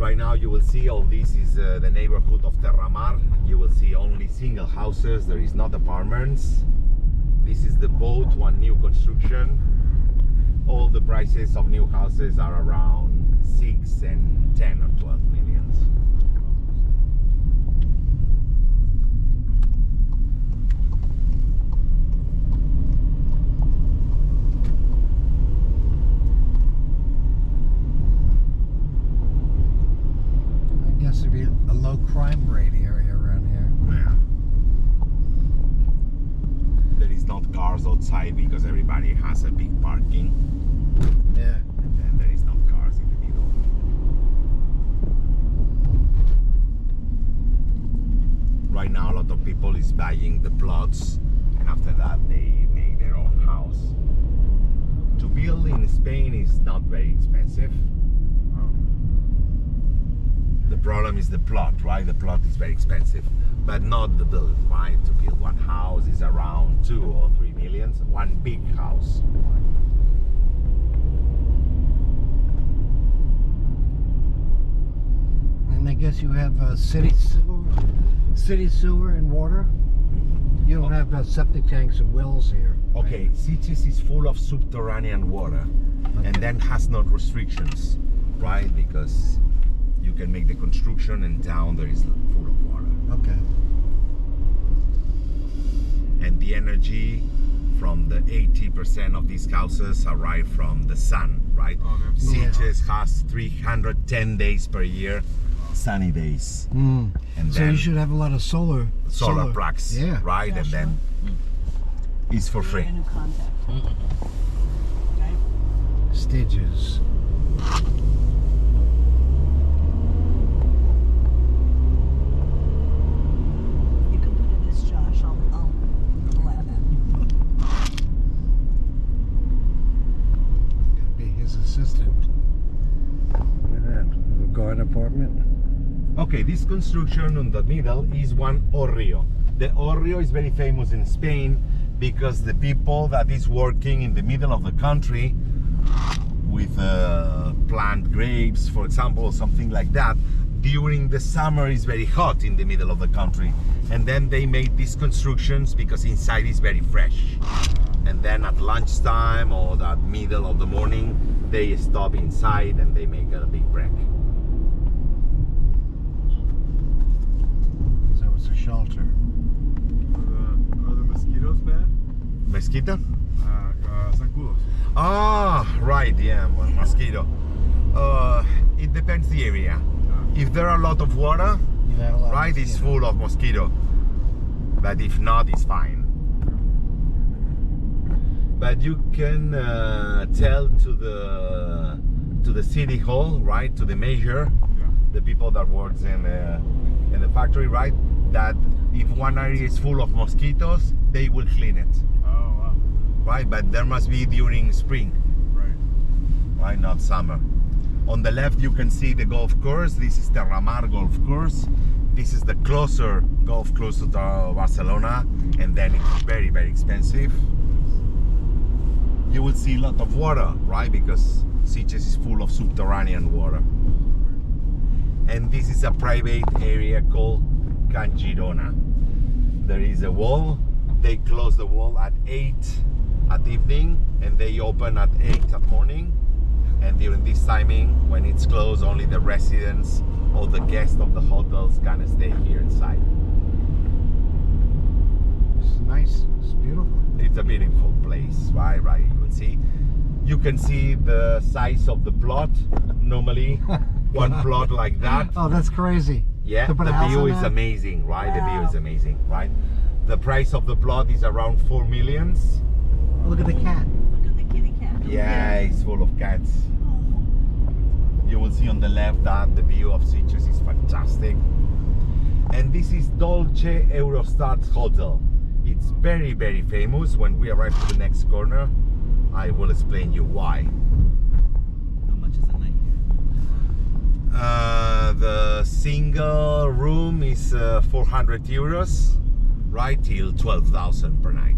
Right now you will see all this is the neighborhood of Terramar. You will see only single houses, there is not apartments. This is the boat, one new construction. All the prices of new houses are around 6 and 10 or 12 millions. I guess it'd be a low crime rate area around here. Yeah. There is not cars outside because everybody has a big parking. Yeah. And then there is not cars in the middle. Right now a lot of people is buying the plots and after that they make their own house. To build in Spain is not very expensive. The problem is the plot, right? The plot is very expensive, but not the build, right? To build one house is around 2 or 3 millions, one big house. And I guess you have city sewer and water. You don't have septic tanks and wells here. Okay, Sitges is full of subterranean water, and then has not restrictions, right? Because you can make the construction and down there is full of water. Okay. And the energy from the 80% of these houses arrive from the sun, right? Sitges has 310 days per year, sunny days. Mm. And So then you should have a lot of solar plugs, Yeah. right? Yeah, and sure. then it's for free. A new contact. Okay. stages. You can put it as Josh. I'll allow that. Gotta be his assistant. Look at that. Little garden apartment. Okay, this construction on the middle is one Orrio. The Orrio is very famous in Spain because the people that is working in the middle of the country with plant grapes, for example, or something like that, during the summer is very hot in the middle of the country. And then they make these constructions because inside is very fresh. And then at lunchtime or the middle of the morning, they stop inside and they make a big break. So it's a shelter. Are the mosquitoes bad? Mosquito? Zancudos. Ah, right, yeah, well, mosquito. It depends the area. If there are a lot of water, You have a lot of right, it's mosquitoes. full of mosquito. But if not, it's fine. But you can tell to the city hall, right, to the mayor, Yeah. the people that works in the factory, right, that if one area is full of mosquitoes, they will clean it, Oh, wow. right? But there must be during spring. Right. Right, not summer. On the left you can see the golf course. This is Terramar golf course. This is the closer golf course to Barcelona, and then it's very, very expensive. You will see a lot of water, right? Because Sitges is full of subterranean water. And this is a private area called Can Girona. There is a wall. They close the wall at 8 at evening and they open at 8 at morning. And during this timing, when it's closed, only the residents or the guests of the hotels can stay here inside. It's nice. It's beautiful. It's a beautiful place, right? Right, you will see. You can see the size of the plot. Normally, one plot like that. Oh, that's crazy. Yeah, To put a the house view on is that? amazing, right? The view Wow. is amazing, right? The price of the plot is around 4 millions. Oh, look at the cat. Look at the kitty cat. Yeah, it's full of cats. You will see on the left that the view of Sitges is fantastic. And this is Dolce Eurostat Hotel. It's very, very famous. When we arrive to the next corner, I will explain you why. How much is a night here? The single room is 400 euros, right, till 12,000 per night.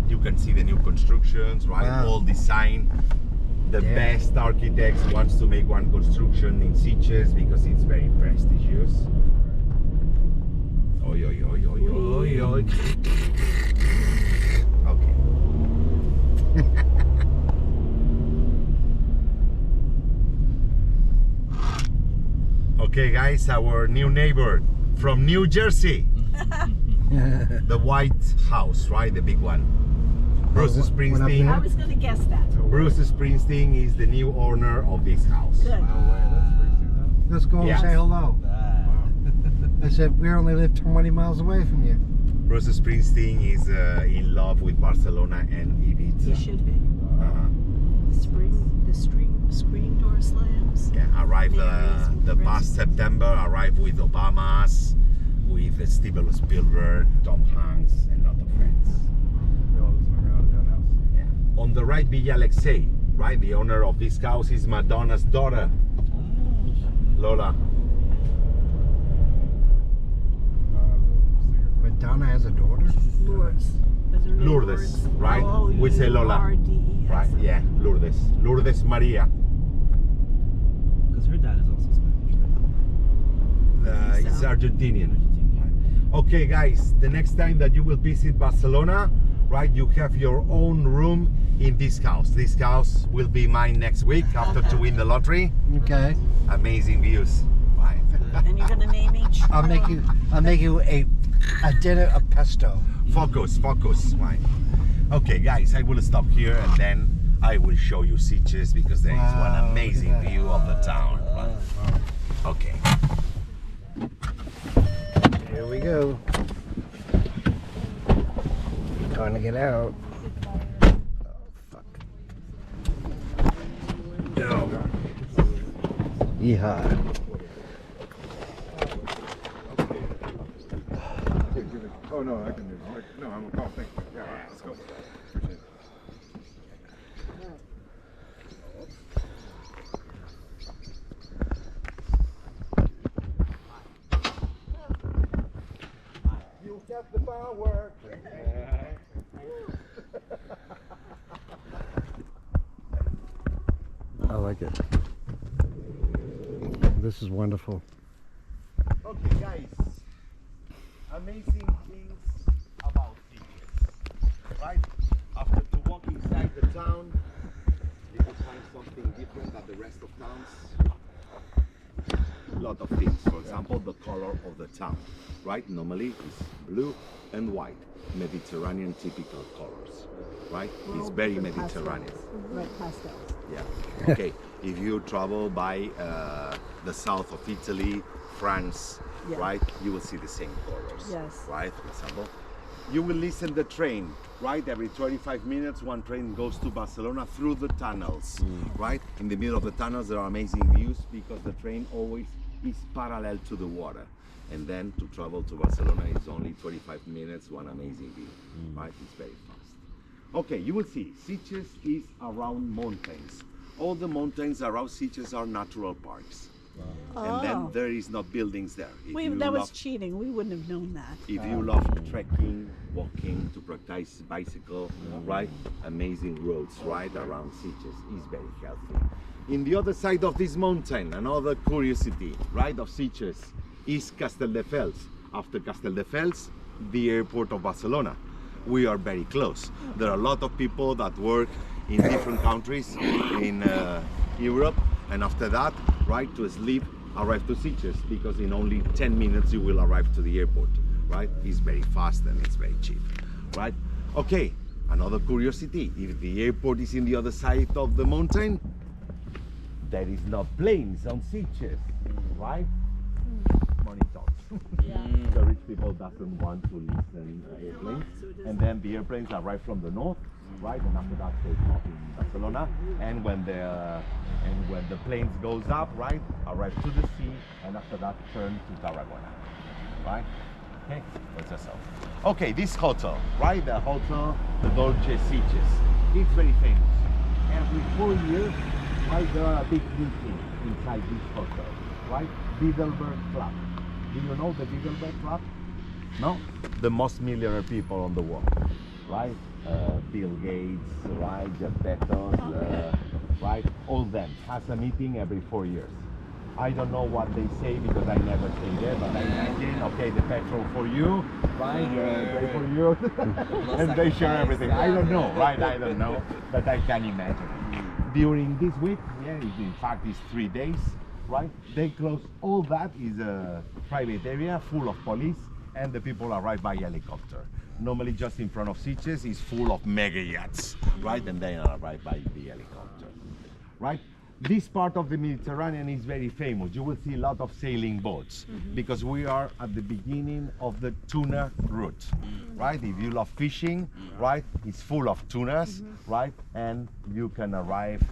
You can see the new constructions, right? Wow. All design. The Yeah. best architects wants to make one construction in Sitges because it's very prestigious. Oi, oi, oi, oi, oi, oi. Okay. Okay, guys, our new neighbor from New Jersey. The White House, right? The big one. Bruce Went up Springsteen. there? I was gonna guess that. Bruce Springsteen is the new owner of this house. Good. No way, that's Springsteen's Let's go Yes. and say hello. Ah. I said, we only live 20 miles away from you. Bruce Springsteen is in love with Barcelona and You Ibiza. should be. Uh-huh. The screen door slams. Yeah, arrived Mary's the past September. Arrived with Obamas, with Steven Spielberg, Tom Hanks, and a lot of friends. They all just hung out at that house. Yeah. On the right, Villa Alexei, right? The owner of this house is Madonna's daughter, Lola. Singer. Madonna has a daughter? Lourdes. Is her name Lourdes, right? We say Lola. Lourdes. Right, yeah, Lourdes. Lourdes Maria. Because her dad is also Spanish, right? It's so. Argentinian. Okay, guys, the next time that you will visit Barcelona, right, you have your own room in this house. This house will be mine next week after to win the lottery. Okay. Amazing views. Right. And you're gonna name each. I'll make you a dinner of pesto. Focus. Right. Okay, guys, I will stop here and then I will show you Sitges because there is Wow, one look at amazing that. view of the town. Right. Okay. Here we go. Trying to get out. Oh, fuck. Yeehaw. Oh no, I can do it. No, I'm a call. Thank you. Yeah, all right, let's go. Appreciate it. You have the power. I like it. This is wonderful. Okay, guys. Amazing things about Sitges, right? After to walk inside the town, you will find something different than the rest of towns. A lot of things. For example, the color of the town, right? Normally it's blue and white, Mediterranean typical colors, right? It's very Mediterranean. Red pastels. Yeah. Okay. If you travel by the south of Italy, France, Yeah. right, you will see the same colors. Yes. Right. For example, you will listen the train. Right. Every 25 minutes, one train goes to Barcelona through the tunnels. Right. In the middle of the tunnels, there are amazing views because the train always is parallel to the water. And then to travel to Barcelona is only 25 minutes. One amazing view. Right. It's very fast. Okay, you will see, Sitges is around mountains. All the mountains around Sitges are natural parks. And then there is no buildings there. If you That was love- cheating. We wouldn't have known that. If you love trekking, walking, to practice bicycle, right? Amazing roads right around Sitges is very healthy. In the other side of this mountain, another curiosity, right, of Sitges is Castelldefels. After Castelldefels, the airport of Barcelona. We are very close. There are a lot of people that work in different countries in Europe, and after that, right, to sleep, arrive to Sitges because in only 10 minutes you will arrive to the airport, right? It's very fast and it's very cheap, right? Okay, another curiosity, if the airport is in the other side of the mountain, there is no planes on Sitges, right? Money talks. The rich people doesn't want to listen to airplanes, and then the airplanes arrive from the north, right? And after that, take off in Barcelona. And when the planes goes up, right, arrive to the sea, and after that, turn to Tarragona, right? Okay, that's just all. Okay, this hotel, right? The hotel, the Dolce Sitges, it's very famous. Every 4 years, right, there are a big meeting inside this hotel, right? Bilderberg Club. Do you know the Bilderberg Club? No? The most millionaire people on the world, right? Bill Gates, right? Jeff Bezos, right? All them has a meeting every 4 years. I don't know what they say because I never stay there, but I imagine, okay, the petrol for you, right? Pay for you, and they share everything. I don't know, right? I don't know, but I can imagine. During this week, yeah, in fact, it's 3 days, right? They close all that is a private area full of police, and the people arrive by helicopter. Normally, just in front of Sitges is full of mega yachts, right? And they arrive by the helicopter, right? This part of the Mediterranean is very famous. You will see a lot of sailing boats because we are at the beginning of the tuna route, right? If you love fishing, right, it's full of tunas, right? And you can arrive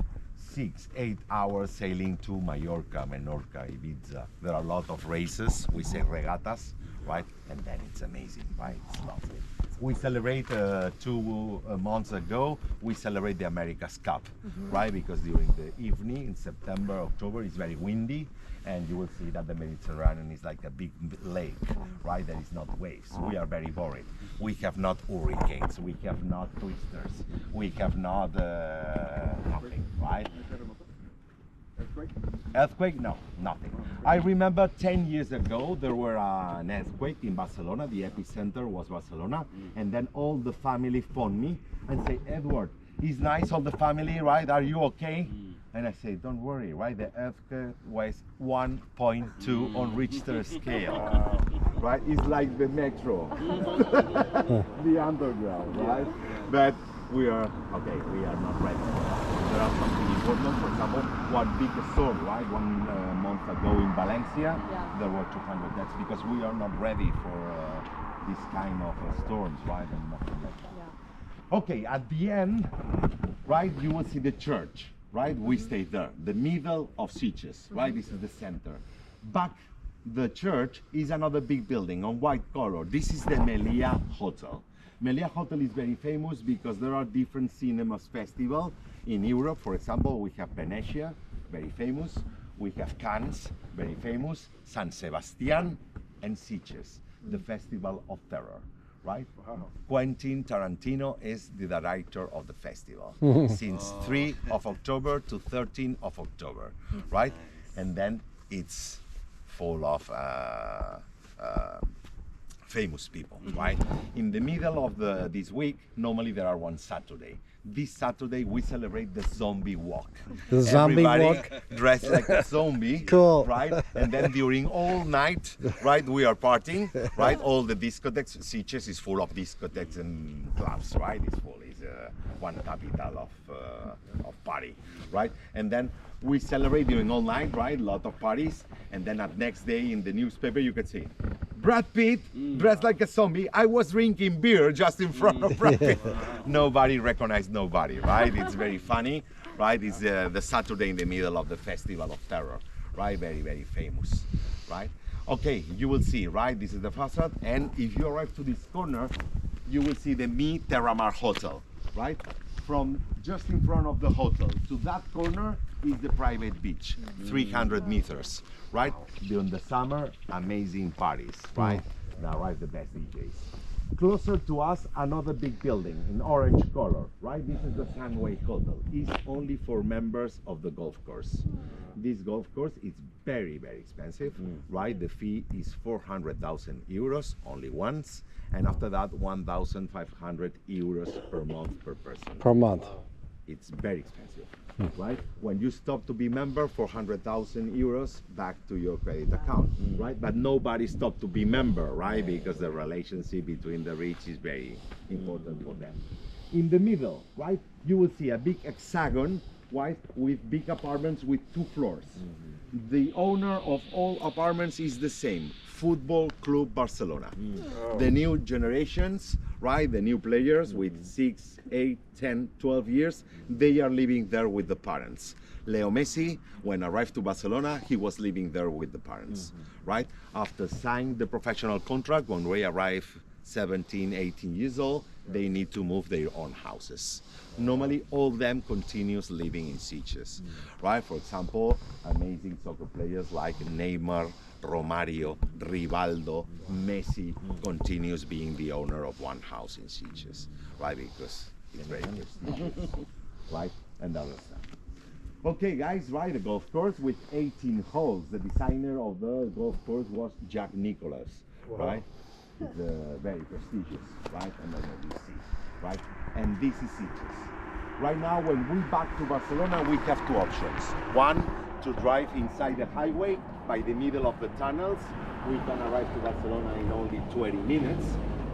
6-8 hours sailing to Mallorca, Menorca, Ibiza. There are a lot of races, we say regatas, right? And then it's amazing, right? It's lovely. We celebrate 2 months ago, we celebrate the America's Cup, right? Because during the evening in September, October, it's very windy, and you will see that the Mediterranean is like a big lake, right? There is not waves. We are very worried. We have not hurricanes, we have not twisters, we have not nothing, right? Earthquake? Earthquake? No, nothing. I remember 10 years ago there were an earthquake in Barcelona. The epicenter was Barcelona, and then all the family phoned me and say, Edward, it's nice, all the family, right? Are you okay? And I say, don't worry, right? The earthquake was 1.2 on Richter scale, right? It's like the metro, the underground, right? But we are okay. We are not ready. There are something important. For example, one big storm, right? 1 month ago in Valencia, there were 200 deaths because we are not ready for this kind of storms, right? And nothing like that. Okay, at the end, right? You will see the church, right? We stay there, the middle of Sitges, right? This is the center. Back the church is another big building on white color. This is the Melia Hotel. Melia Hotel is very famous because there are different cinemas festivals in Europe. For example, we have Venetia, very famous. We have Cannes, very famous. San Sebastian and Sitges, the Festival of Terror, right? Wow. Quentin Tarantino is the director of the festival since 3 of October to 13 of October, right? And then it's full of famous people, right? In the middle of this week, normally there are one Saturday. This Saturday we celebrate the zombie walk. The zombie Everybody walk? dressed like a zombie, Cool. right? And then during all night, right, we are partying, right? All the discotheques, Sitges is full of discotheques and clubs, right? It's full, it's one capital of party, right? And then we celebrate during all night, right? A lot of parties, and then at next day in the newspaper you can see Brad Pitt dressed like a zombie. I was drinking beer just in front of Brad Pitt. Nobody recognized nobody, right? It's very funny, right? It's the Saturday in the middle of the Festival of Terror, right? Very, very famous, right? Okay, you will see, right? This is the facade, and if you arrive to this corner, you will see the Mi Terramar Hotel, right? From just in front of the hotel to that corner is the private beach, 300 meters, right? During the summer, amazing parties, right? Now arrive the best DJs. Closer to us, another big building in orange color, right? This is the Sunway Hotel. It's only for members of the golf course. This golf course is very, very expensive, right? The fee is 400,000 euros only once, and after that 1,500 euros per month per person. Per month. It's very expensive, right? When you stop to be member, 400,000 euros back to your credit account, right? But nobody stopped to be member, right? Because the relationship between the rich is very important for them. In the middle, right, you will see a big hexagon, right, with big apartments with 2 floors. The owner of all apartments is the same, Football Club Barcelona. The new generations, right, the new players with 6, 8, 10, 12 years, they are living there with the parents. Leo Messi, when arrived to Barcelona, he was living there with the parents, right? After signing the professional contract, when we arrived 17, 18 years old, they need to move their own houses. Normally, all of them continues living in Sitges, right? For example, amazing soccer players like Neymar, Romario, Rivaldo, Messi continues being the owner of one house in Sitges, right? Because it's very prestigious, right? And other stuff. Okay, guys, right, a golf course with 18 holes. The designer of the golf course was Jack Nicklaus, right? It's very prestigious, right? And then you see, right? And this is Sitges. Right now, when we back to Barcelona, we have two options. One, to drive inside the highway by the middle of the tunnels. We can arrive to Barcelona in only 20 minutes,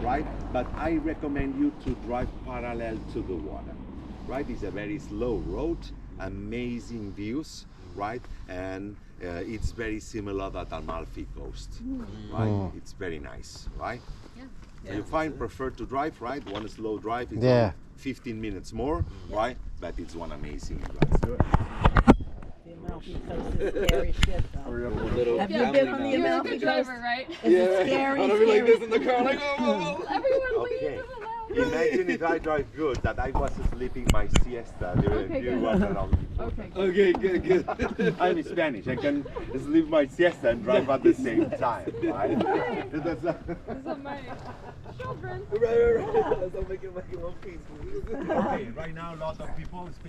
right? But I recommend you to drive parallel to the water, right? It's a very slow road, amazing views, right? And it's very similar to the Amalfi Coast, right? It's very nice, right? Yeah. So you find prefer to drive, right? One slow drive is Yeah. 15 minutes more, right? But it's one amazing drive. The Amalfi Coast is scary shit, though. Little Have you family been on the now. You're a Amalfi good Coast? driver, right? It's scary, I'm gonna be like scary. this in the car, like, oh. Everyone leave. Okay. This is loud. Imagine if I drive good, that I was sleeping my siesta during Okay, good. was around. Okay. Okay, good. I'm Spanish. I can sleep my siesta and drive at the same time, right? That's This is my children. Right. So make it one piece, please. okay. Right now, a lot of people